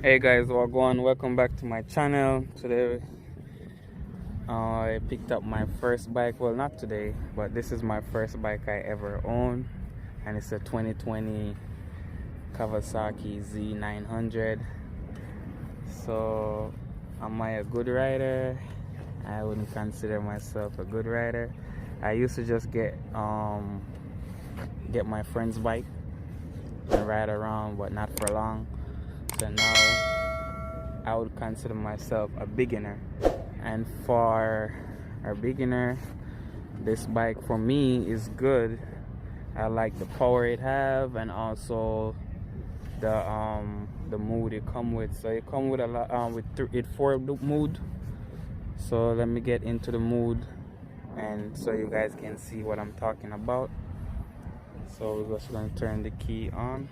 Hey guys, what's going on? Welcome back to my channel. Today I picked up my first bike. Well, not today, but this is my first bike I ever owned, and it's a 2020 Kawasaki Z900. So am I a good rider? I wouldn't consider myself a good rider. I used to just get my friend's bike and ride around, but not for long. So now I would consider myself a beginner, and for a beginner, this bike for me is good. I like the power it have, and also the mood it come with. So it come with a lot with four mood. So let me get into the mood, and so you guys can see what I'm talking about. So we're just going to turn the key on.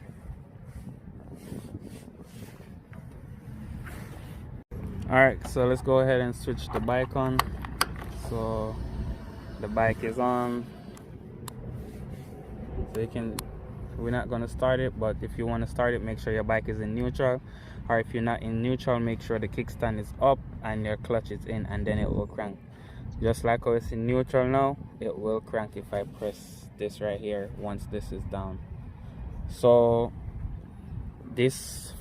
Alright, so let's go ahead and switch the bike on. So the bike is on. So we're not going to start it, but if you want to start it, make sure your bike is in neutral. Or if you're not in neutral, make sure the kickstand is up and your clutch is in, and then it will crank. Just like how it's in neutral now, it will crank if I press this right here once this is down. So is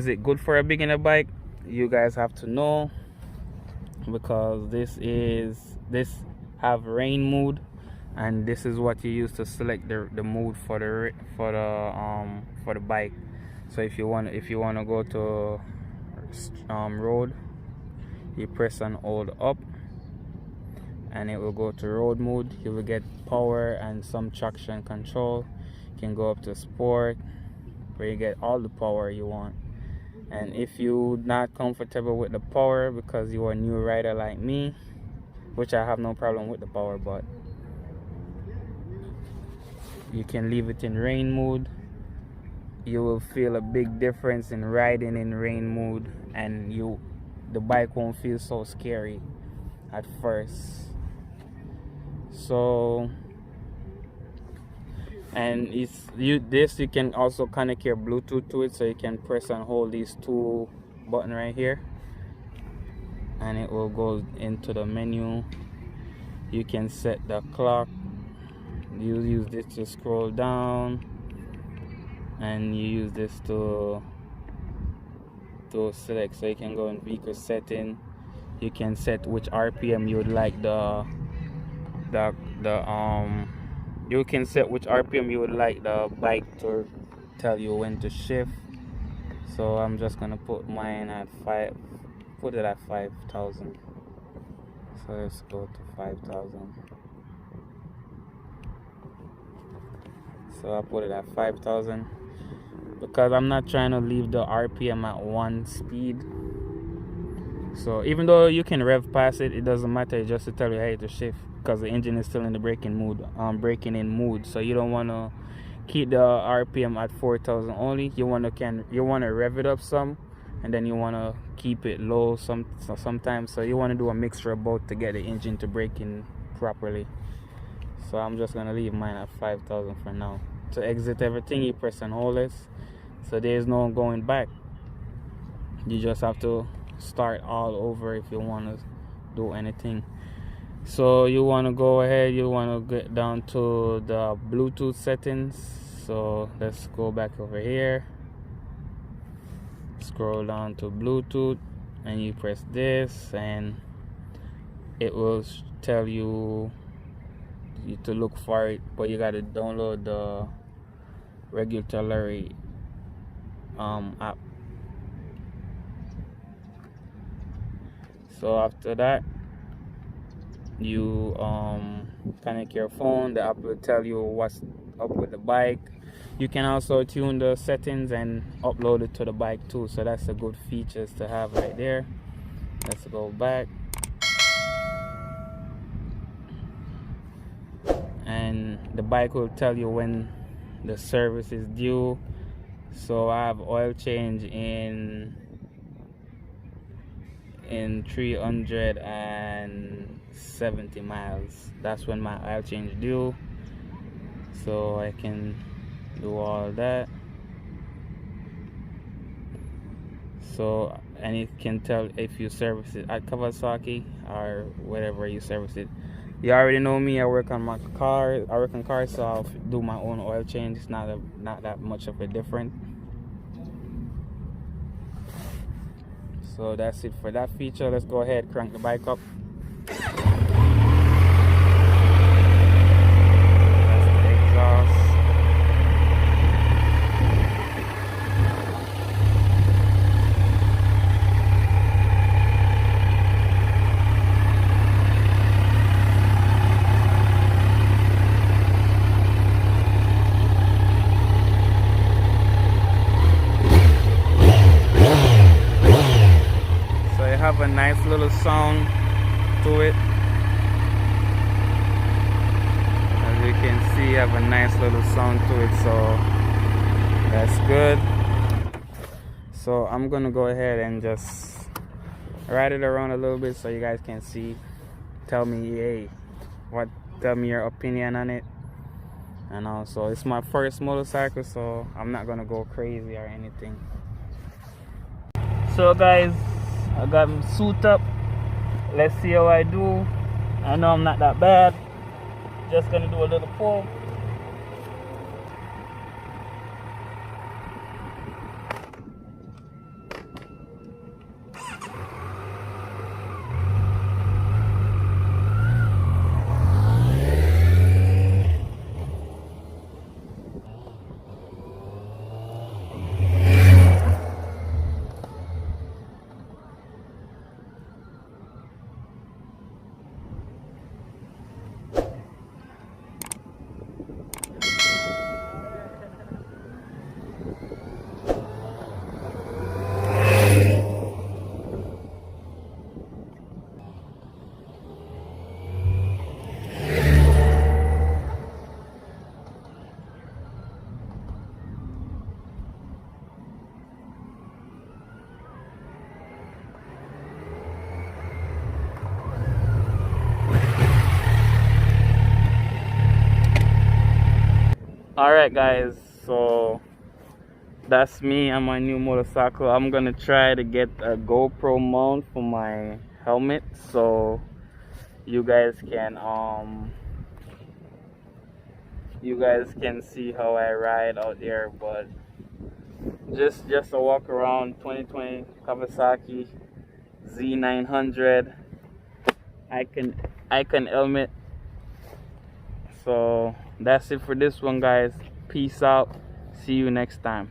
it good for a beginner bike? You guys have to know, because this have rain mode, and this is what you use to select the mode for the bike. So if you want to go to road, you press and hold up and it will go to road mode. You will get power and some traction control. You can go up to sport, where you get all the power you want. And if you're not comfortable with the power because you're a new rider like me, which I have no problem with the power, but you can leave it in rain mode. You will feel a big difference in riding in rain mode, and the bike won't feel so scary at first. So, and you can also connect your Bluetooth to it, so you can press and hold these two buttons right here, and it will go into the menu. You can set the clock. You use this to scroll down, and you use this to select. So you can go in vehicle setting. You can set which RPM you would like you can set which RPM you would like the bike to tell you when to shift. So I'm just gonna put mine at 5,000. So let's go to 5,000. So I put it at 5,000 because I'm not trying to leave the RPM at one speed. So even though you can rev past it, it doesn't matter, just to tell you how to shift, because the engine is still in the braking in mood. So you don't want to keep the RPM at 4,000 only. You want to rev it up some, and then you want to keep it low sometimes. So you want to do a mixture of both to get the engine to brake in properly. So I'm just gonna leave mine at 5,000 for now. To exit everything, you press and hold this. So there's no going back. You just have to start all over if you want to do anything. So you want to go ahead, you want to get down to the Bluetooth settings. So let's go back over here, scroll down to Bluetooth, and you press this, and it will tell you to look for it, but you got to download the regulatory app. So after that, you connect your phone. The app will tell you what's up with the bike. You can also tune the settings and upload it to the bike too. So that's a good features to have right there. Let's go back. And the bike will tell you when the service is due. So I have oil change in 370 miles. That's when my oil change due. So I can do all that. So, and you can tell if you service it at Kawasaki or wherever you service it. You already know me. I work on my car. I work on cars, so I'll do my own oil change. It's not that much of a difference. So that's it for that feature. Let's go ahead, crank the bike up. That's the exhaust. Have a nice little sound to it. As you can see, have a nice little sound to it, so that's good. So I'm gonna go ahead and just ride it around a little bit so you guys can see. Tell me, hey, tell me your opinion on it. And also, it's my first motorcycle, so I'm not gonna go crazy or anything. So guys, I got my suit up. Let's see how I do. I know I'm not that bad. Just gonna do a little pull. Alright guys, so that's me on my new motorcycle. I'm gonna try to get a GoPro mount for my helmet so you guys can see how I ride out there. But just a walk around 2020 Kawasaki Z900 icon helmet. So that's it for this one, guys. Peace out. See you next time.